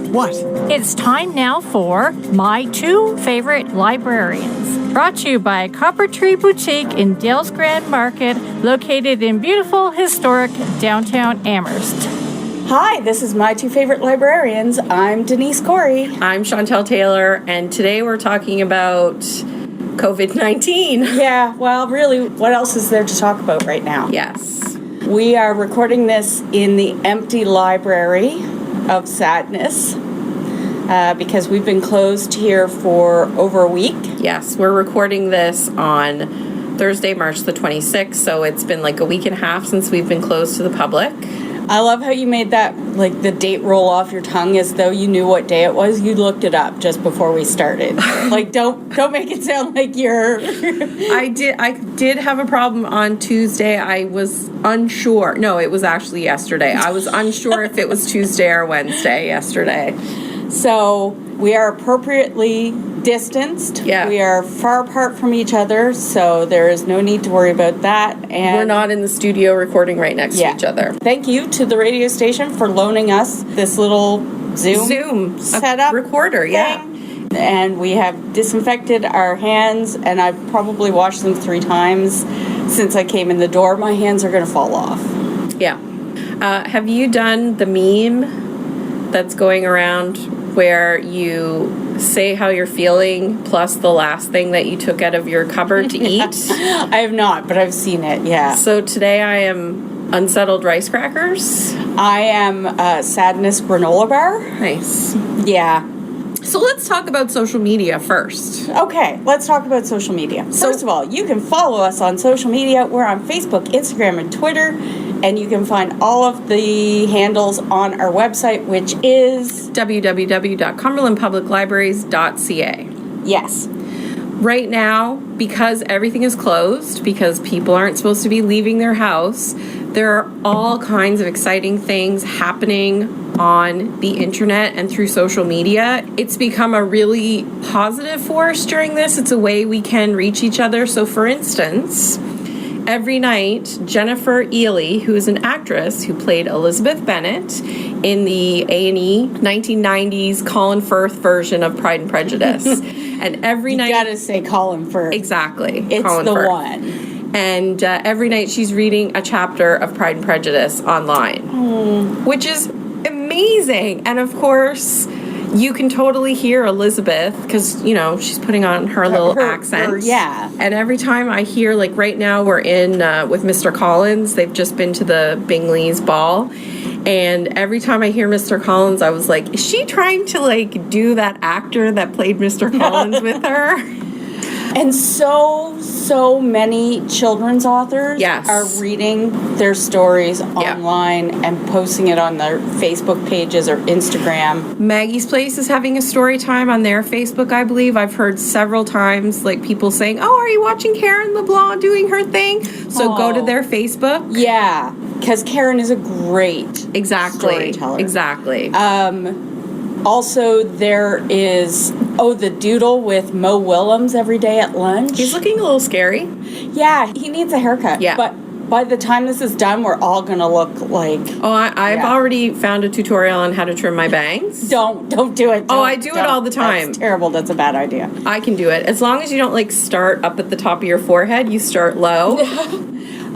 What? It's time now for My Two Favorite Librarians. Brought to you by Copper Tree Boutique in Dales Grand Market, located in beautiful, historic downtown Amherst. Hi, this is My Two Favorite Librarians. I'm Denise Corey. I'm Chantel Taylor, and today we're talking about COVID-19. Yeah, well, really, what else is there to talk about right now? Yes. We are recording this in the empty library of sadness because we've been closed here for over a week. Yes, we're recording this on Thursday, March the 26th, so it's been like a week and a half since we've been closed to the public. I love how you made that, like, the date roll off your tongue as though you knew what day it was. You looked it up just before we started. Like, don't make it sound like you're... I did have a problem on Tuesday. I was unsure. No, it was actually yesterday. I was unsure if it was Tuesday or Wednesday yesterday. So we are appropriately distanced. Yeah. We are far apart from each other, so there is no need to worry about that. And we're not in the studio recording right next to each other. Thank you to the radio station for loaning us this little Zoom setup recorder. thing. Yeah. And we have disinfected our hands, and I've probably washed them 3 times since I came in the door. My hands are going to fall off. Yeah. Have you done the meme that's going around where you say how you're feeling plus the last thing that you took out of your cupboard to eat? I have not, but I've seen it, yeah. So today I am unsettled rice crackers. I am sadness granola bar. Nice. Yeah. So let's talk about social media first. Okay, let's talk about social media. First of all, you can follow us on social media. We're on Facebook, Instagram, and Twitter. And you can find all of the handles on our website, which is www.cumberlandpubliclibraries.ca. Yes. Right now, because everything is closed, because people aren't supposed to be leaving their house, there are all kinds of exciting things happening on the internet and through social media. It's become a really positive force during this. It's a way we can reach each other. So for instance, every night, Jennifer Ely, who is an actress who played Elizabeth Bennet in the A&E 1990s Colin Firth version of Pride and Prejudice. And every night... You gotta say Colin Firth. Exactly. It's Colin the Firth. one. And every night she's reading a chapter of Pride and Prejudice online, which is amazing. And of course, you can totally hear Elizabeth because, you know, she's putting on her little accent. Yeah. And every time I hear, like right now we're in with Mr. Collins. They've just been to the Bingley's ball. And every time I hear Mr. Collins, I was like, is she trying to like do that actor that played Mr. Collins with her? And so many children's authors are reading their stories online and posting it on their Facebook pages or Instagram. Maggie's Place is having a story time on their Facebook, I believe. I've heard several times like people saying, oh, are you watching Karen LeBlanc doing her thing? So go to their Facebook. Yeah, because Karen is a great storyteller. Exactly. Also, there is, the doodle with Mo Willems every day at lunch. He's looking a little scary. Yeah, he needs a haircut. Yeah. But by the time this is done, we're all going to look like... Oh, I've already found a tutorial on how to trim my bangs. Don't do it. I do it all the time. That's terrible. That's a bad idea. I can do it. As long as you don't, like, start up at the top of your forehead, you start low.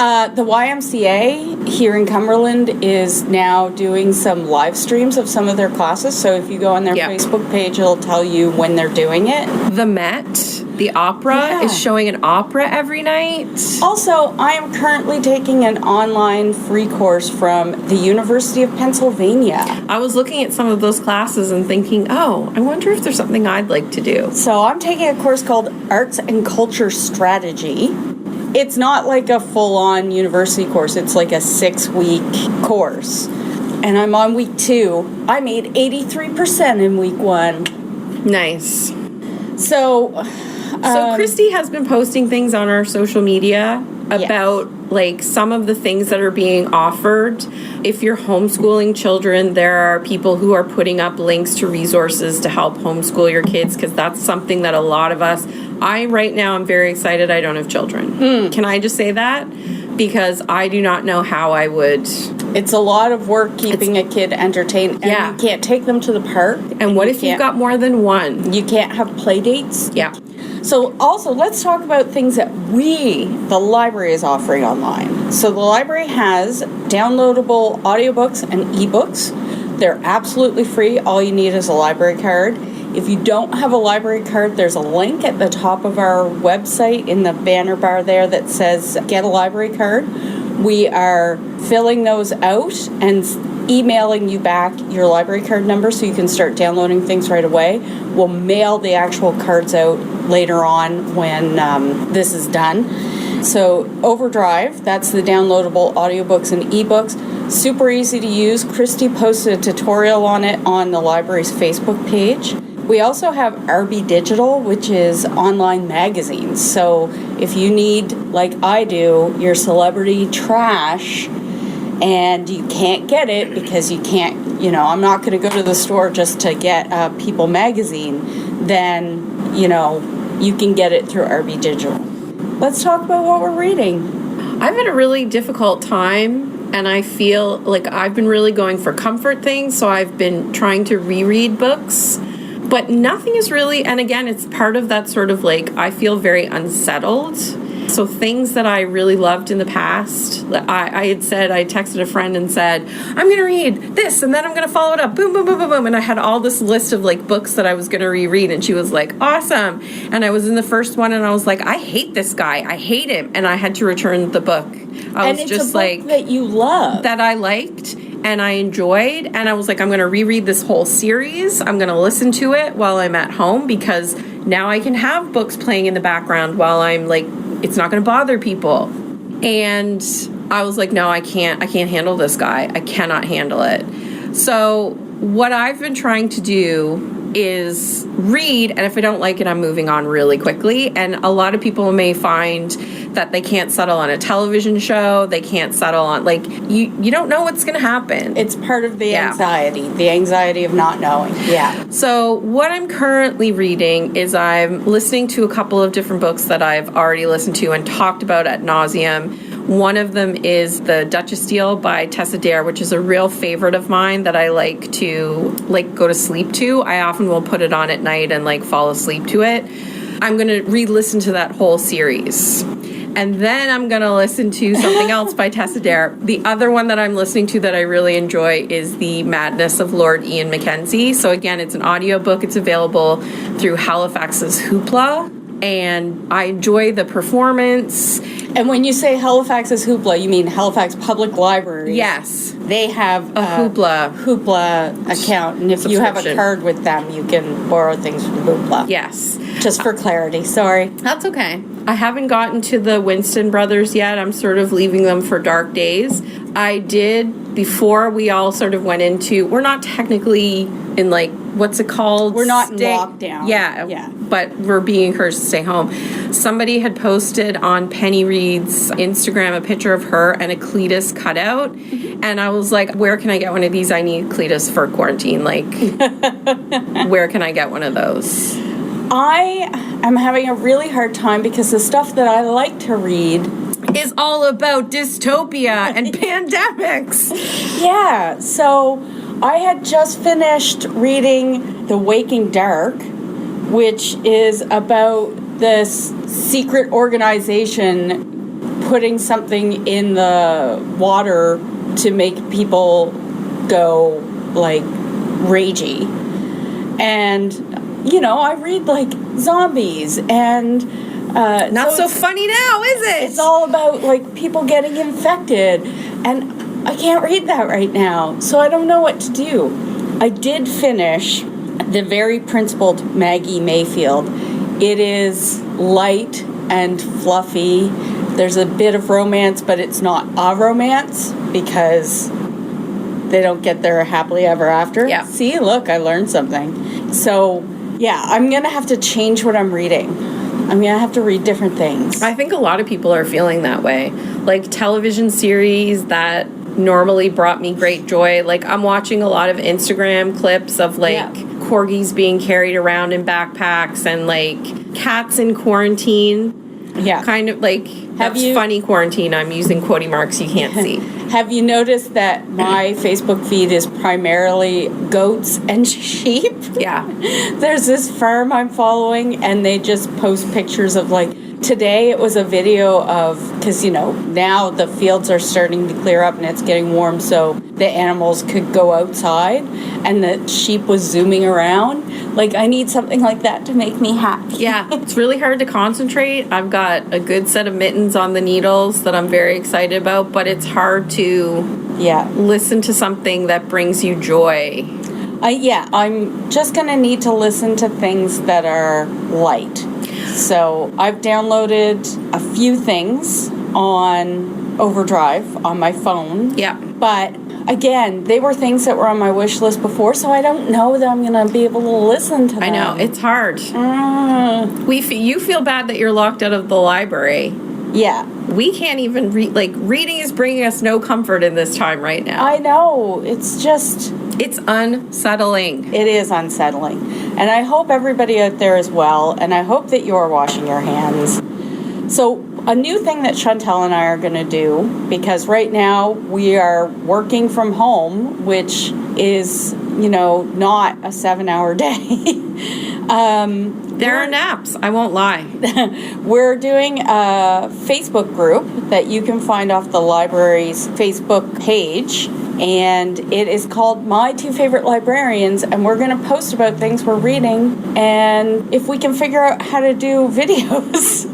The YMCA here in Cumberland is now doing some live streams of some of their classes. So if you go on their Facebook page, it'll tell you when they're doing it. The Met, the opera, is showing an opera every night. Also, I am currently taking an online free course from the University of Pennsylvania. I was looking at some of those classes and thinking, I wonder if there's something I'd like to do. So I'm taking a course called Arts and Culture Strategy. It's not like a full-on university course. It's like a 6-week course. And I'm on week 2. I made 83% in week 1. Nice. So Christy has been posting things on our social media about like some of the things that are being offered. If you're homeschooling children, there are people who are putting up links to resources to help homeschool your kids, because that's something that a lot of us, right now I'm very excited I don't have children. Can I just say that? Because I do not know how I would. It's a lot of work keeping a kid entertained. And you can't take them to the park. And what if you've got more than one? You can't have play dates. Yeah. So also, let's talk about things that the library, is offering online. So the library has downloadable audiobooks and ebooks. They're absolutely free. All you need is a library card. If you don't have a library card, there's a link at the top of our website in the banner bar there that says get a library card. We are filling those out and emailing you back your library card number so you can start downloading things right away. We'll mail the actual cards out later on when this is done. So Overdrive, that's the downloadable audiobooks and ebooks. Super easy to use. Christy posted a tutorial on it on the library's Facebook page. We also have RB Digital, which is online magazines. So if you need, like I do, your celebrity trash and you can't get it because you can't, I'm not going to go to the store just to get a People magazine, then, you can get it through RB Digital. Let's talk about what we're reading. I've had a really difficult time, and I feel like I've been really going for comfort things, so I've been trying to reread books. But nothing is really, and again, it's part of that sort of like, I feel very unsettled. So things that I really loved in the past, I texted a friend and said, I'm going to read this, and then I'm going to follow it up, boom, boom, boom, boom, boom. And I had all this list of like books that I was going to reread, and she was like, awesome. And I was in the first one, and I was like, I hate this guy. I hate him. And I had to return the book. And it's just a book that you love. That I liked. And I enjoyed, and I was like, I'm going to reread this whole series. I'm going to listen to it while I'm at home, because now I can have books playing in the background while I'm like, it's not going to bother people. And I was like, no, I can't handle this guy. I cannot handle it. So what I've been trying to do is read, and if I don't like it, I'm moving on really quickly. And a lot of people may find that they can't settle on a television show. They can't settle on, like, you don't know what's going to happen. It's part of the anxiety of not knowing. Yeah. So what I'm currently reading is I'm listening to a couple of different books that I've already listened to and talked about ad nauseum. One of them is The Duchess Deal by Tessa Dare, which is a real favorite of mine that I like to go to sleep to. I often will put it on at night and fall asleep to it. I'm going to re-listen to that whole series. And then I'm going to listen to something else by Tessa Dare. The other one that I'm listening to that I really enjoy is The Madness of Lord Ian Mackenzie. So again, it's an audiobook. It's available through Halifax's Hoopla. And I enjoy the performance. And when you say Halifax's Hoopla, you mean Halifax Public Library? Yes. They have a Hoopla account. And if you have a card with them, you can borrow things from Hoopla. Yes. Just for clarity. Sorry. That's okay. I haven't gotten to the Winston brothers yet. I'm sort of leaving them for dark days. I did, before we all sort of went into, we're not technically in what's it called? We're not in lockdown. Yeah. But we're being encouraged to stay home. Somebody had posted on Penny Reed's Instagram a picture of her and a Cletus cutout. Mm-hmm. And I was like, where can I get one of these? I need Cletus for quarantine. Where can I get one of those? I am having a really hard time because the stuff that I like to read is all about dystopia and pandemics. Yeah, so I had just finished reading The Waking Dark, which is about this secret organization putting something in the water to make people go ragey. And I read zombies and not so funny now, is it? It's all about people getting infected, and I can't read that right now, so I don't know what to do. I did finish The Very Principled Maggie Mayfield. It is light and fluffy. There's a bit of romance, but it's not a romance because they don't get there happily ever after. Yeah. See, look, I learned something. So, yeah, I'm going to have to change what I'm reading. I mean, I have to read different things. I think a lot of people are feeling that way. Like television series that normally brought me great joy. Like I'm watching a lot of Instagram clips of like corgis being carried around in backpacks and like cats in quarantine. Yeah. Kind of like, that's funny quarantine. I'm using quotey marks you can't see. Have you noticed that my Facebook feed is primarily goats and sheep? Yeah. There's this farm I'm following, and they just post pictures of like, today it was a video of, because now the fields are starting to clear up and it's getting warm, so the animals could go outside, and the sheep was zooming around. Like, I need something like that to make me happy. Yeah, it's really hard to concentrate. I've got a good set of mittens on the needles that I'm very excited about, but it's hard to listen to something that brings you joy. I'm just going to need to listen to things that are light. So I've downloaded a few things on Overdrive on my phone. Yeah. But again, they were things that were on my wish list before, so I don't know that I'm going to be able to listen to them. I know, it's hard. You feel bad that you're locked out of the library. Yeah. We can't even read. Like, reading is bringing us no comfort in this time right now. I know. It's just... It's unsettling. It is unsettling. And I hope everybody out there is well, and I hope that you're washing your hands. So, a new thing that Chantel and I are going to do, because right now we are working from home, which is, not a 7-hour day. There are naps, I won't lie. We're doing a Facebook group that you can find off the library's Facebook page, and it is called My Two Favorite Librarians, and we're going to post about things we're reading, and if we can figure out how to do videos,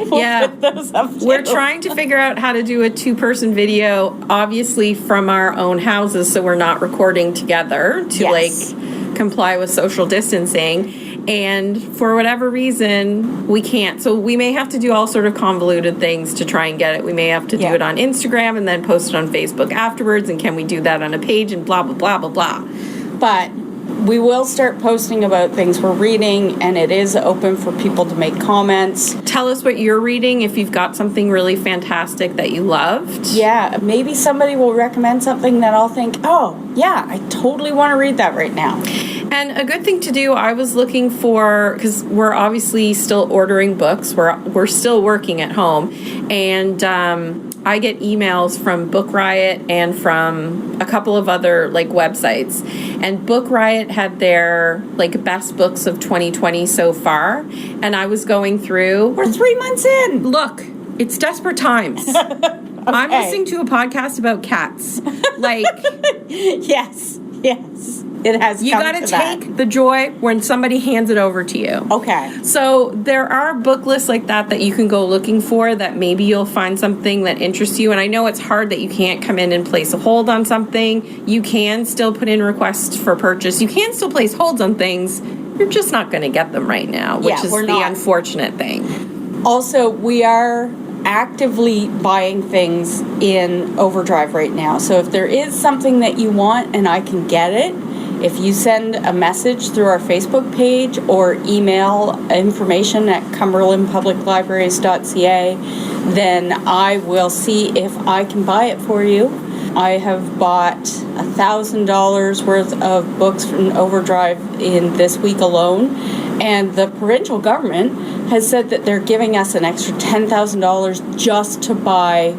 we'll put those up too. We're trying to figure out how to do a 2-person video, obviously from our own houses, so we're not recording together to comply with social distancing. And for whatever reason, we can't. So we may have to do all sort of convoluted things to try and get it. We may have to do it on Instagram and then post it on Facebook afterwards. And can we do that on a page and blah, blah, blah, blah, blah. But we will start posting about things we're reading, and it is open for people to make comments. Tell us what you're reading if you've got something really fantastic that you loved. Yeah, maybe somebody will recommend something that I'll think, oh, yeah, I totally want to read that right now. And a good thing to do, I was looking for, because we're obviously still ordering books. We're still working at home. And I get emails from Book Riot and from a couple of other websites. And Book Riot had their best books of 2020 so far. And I was going through. We're 3 months in. Look, it's desperate times. Okay. I'm listening to a podcast about cats. Yes. It has. You got to take the joy when somebody hands it over to you. Okay. So there are book lists like that you can go looking for that maybe you'll find something that interests you. And I know it's hard that you can't come in and place a hold on something. You can still put in requests for purchase. You can still place holds on things. You're just not going to get them right now, which is the unfortunate thing. Also, we are actively buying things in Overdrive right now. So if there is something that you want and I can get it, if you send a message through our Facebook page or email information at cumberlandpubliclibraries.ca, then I will see if I can buy it for you. I have bought $1,000 worth of books from Overdrive in this week alone, and the provincial government has said that they're giving us an extra $10,000 just to buy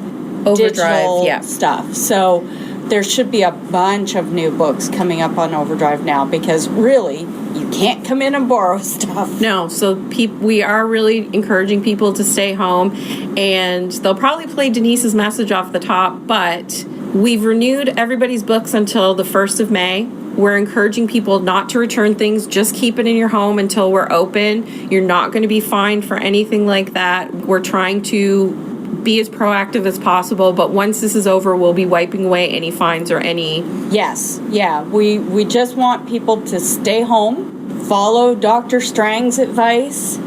digital stuff. So there should be a bunch of new books coming up on Overdrive now, because really, you can't come in and borrow stuff. No, so we are really encouraging people to stay home, and they'll probably play Denise's message off the top, but we've renewed everybody's books until the 1st of May. We're encouraging people not to return things. Just keep it in your home until we're open. You're not going to be fined for anything like that. We're trying to be as proactive as possible, but once this is over, we'll be wiping away any fines or any... Yes, yeah. We just want people to stay home, follow Dr. Strang's advice.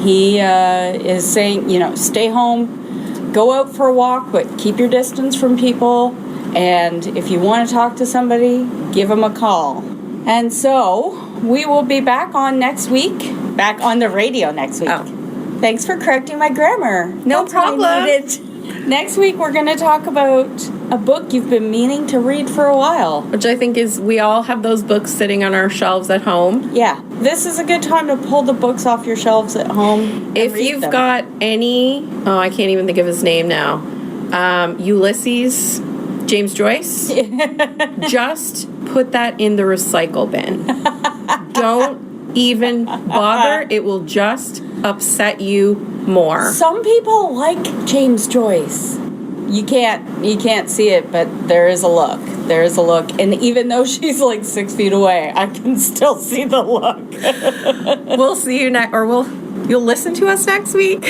He is saying, stay home, go out for a walk, but keep your distance from people. And if you want to talk to somebody, give them a call. And so we will be back on the radio next week. Thanks for correcting my grammar. No That's what I problem. needed. Next week, we're going to talk about a book you've been meaning to read for a while. Which I think is, we all have those books sitting on our shelves at home. Yeah, this is a good time to pull the books off your shelves at home. And If read you've them. got any, I can't even think of his name now. Ulysses, James Joyce, just put that in the recycle bin. Don't even bother. It will just upset you more. Some people like James Joyce. You can't see it, but there is a look. There is a look. And even though she's like 6 feet away, I can still see the look. We'll see you next, or you'll listen to us next week.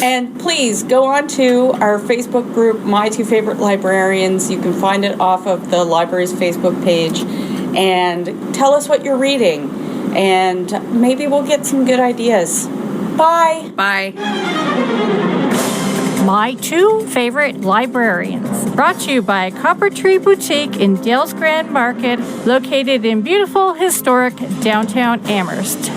And please go on to our Facebook group, My Two Favorite Librarians. You can find it off of the library's Facebook page. And tell us what you're reading. And maybe we'll get some good ideas. Bye. Bye. My Two Favorite Librarians. Brought to you by Copper Tree Boutique in Dales Grand Market, located in beautiful, historic downtown Amherst.